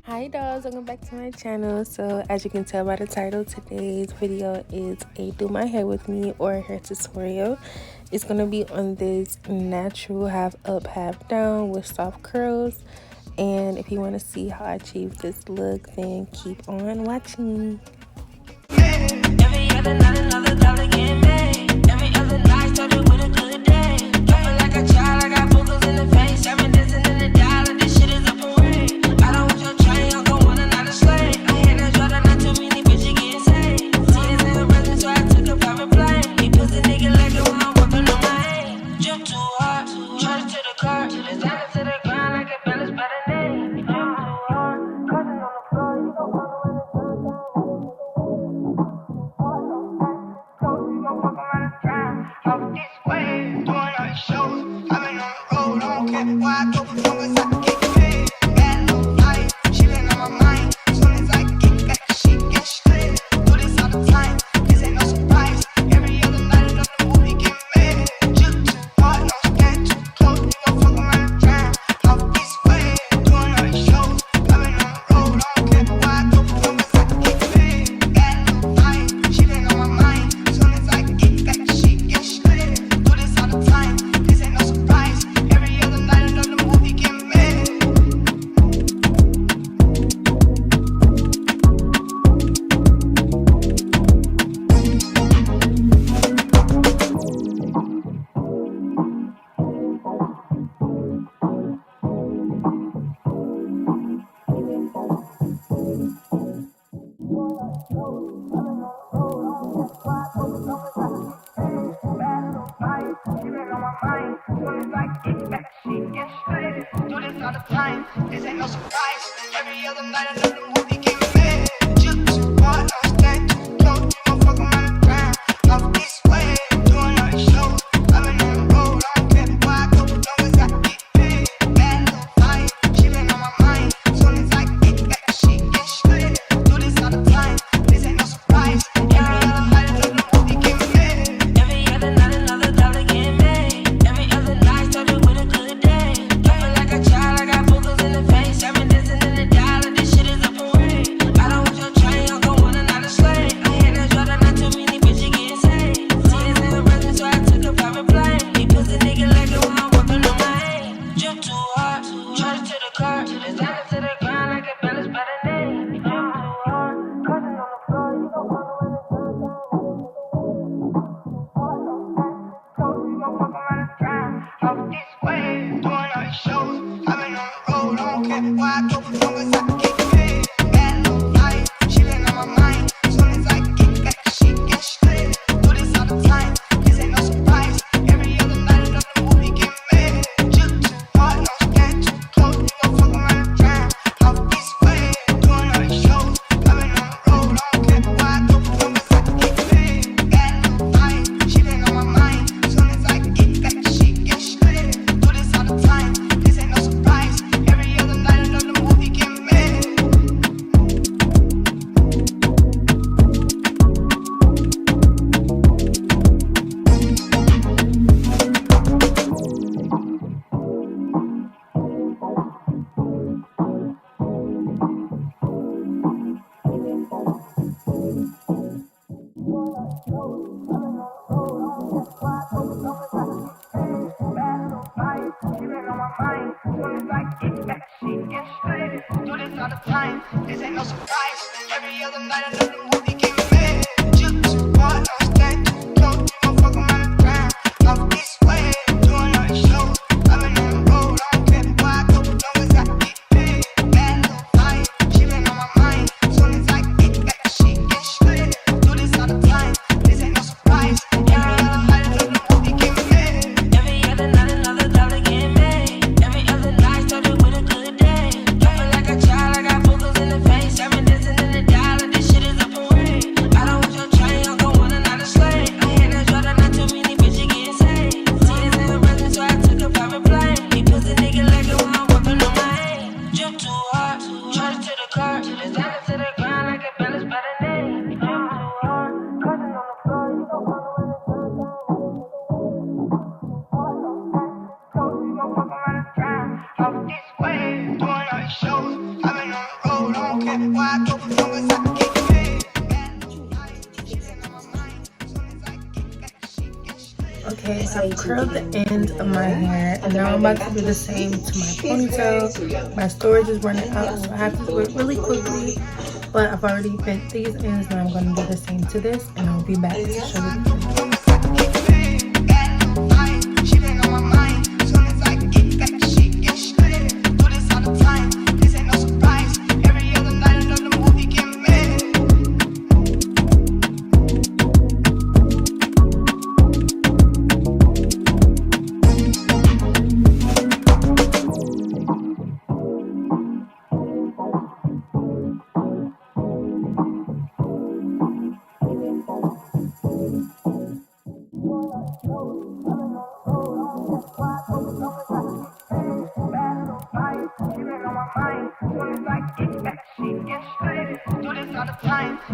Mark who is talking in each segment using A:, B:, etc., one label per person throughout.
A: Hi dolls, welcome back to my channel. So as you can tell by the title, today's video is a do my hair with me or a hair tutorial. It's going to be on this natural half up half down with soft curls, and if you want to see how I achieve this look, then keep on watching. Every other night another dollar getting made. Every other night started with a good day. I feel like a child, I got boogers in the face. I'm dancing in the dollar, this shit is a parade. I don't want your train, I'll go on another slave. I had that Jordan, not too many bitches getting saved. See this in the present, so I took a private plane. He pussy nigga like it when I'm working on my aim. Jump too hard, charge to the car, to the side to the ground like a balance by the name. Jump too hard, cousin on the floor, you gon' walk around the This ain't no surprise. Every other night another movie getting made. Just too hard, don't stand too close. You gon' fuck around the ground. Off this way, doing all these shows. I've been on the road, I don't care where I go, long as I get paid. Bad little vibe, she been on my mind. Soon as I get back, she get straight. Do this all the time. This ain't no surprise. Every other night another movie getting made. Every other night another dollar getting made. Every other night started with a good day. I feel like a child, I got boogers in the face. I'm dancing in the dollar, this shit is a parade. I don't want your train, I'll go on another slave. I had that Jordan, not too many bitches getting saved. See this in the present, so I took a private plane. He pussy nigga like it when I'm working on my aim. Jump too hard, charge to the car, to the side to the ground like a balance by the name. Jump too hard, cousin on the floor, you gon' walk around the town. You gon' walk around the town. Off this way, doing all these shows. I've been on the road, I don't care where I go, long as I get paid. Bad little life, she been on my mind. Soon as I get back, she get straight. Do this all the time, this ain't no surprise. Every other night another movie get made. Just too hard, don't stand too close. You gon' fuck around the town. Off this way, doing all these shows. I've been on the road, I don't care where I go, long as I get paid. Bad little life, she been on my mind. Soon as I get back, she get straight. Do this all the time, this ain't no surprise. Every other night another movie get made. This ain't no surprise. Every other night another movie get made. Just too hard, don't stand too close. You gon' fuck around the ground. Off this way, doing all these shows. I've been on the road, I don't care where I go, long as I get paid. Bad little vibe, she been on my mind. Soon as I get back, she get straight. Do this all the time. This ain't no surprise. Every other night another movie get made. Every other night another dollar getting made. Every other night started with a good day. I feel like a child, I got boogers in the face. I'm dancing in the dollar, this shit is a parade. I don't
B: Okay, so I've curled the ends of my hair, and now I'm about to do the same to my ponytail. My storage is running out, so I have to do it really quickly. But I've already bent these ends, now I'm going to do the same to this, and I'll be back to show you.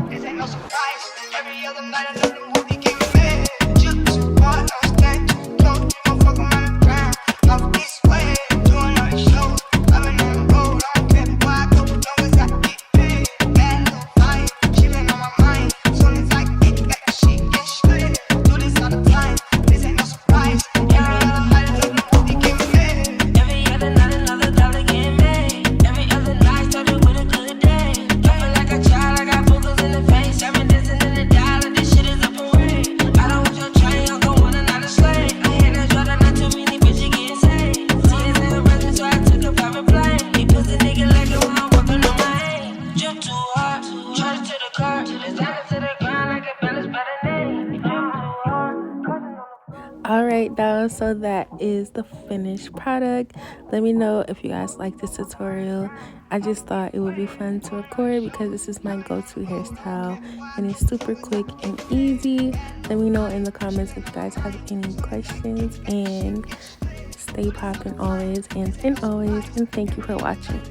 A: This ain't no surprise. Every other night another movie getting made. Just too hard, I'm staying too close. Don't fuck around the ground. Off this way, doing all the shows. I've been on the road, I don't care where I go. Long as I get paid. Bad little vibe, she been on my mind. Soon as I get back, she get straight. Do this all the time. This ain't no surprise. Every other night another movie getting made. Every other night another dollar getting made. Every other night started with a good day. Don't feel like a child, I got boogers in the face. I'm dancing in the dollar, this shit is a parade. I don't want your train, I'll go on another slave. I hear that Jordan, not too many bitches getting saved. See this nigga present, so I took a private plane. He pussy nigga like it when I'm walking on my aim. Jump too hard, charge to the car, to the side to the ground like a balance by the name. Jump too hard,
B: Alright, guys, so that is the finished product. Let me know if you guys like this tutorial. I just thought it would be fun to record because this is my go-to hairstyle and it's super quick and easy. Let me know in the comments if you guys have any questions, and stay poppin' always and thank you for watching.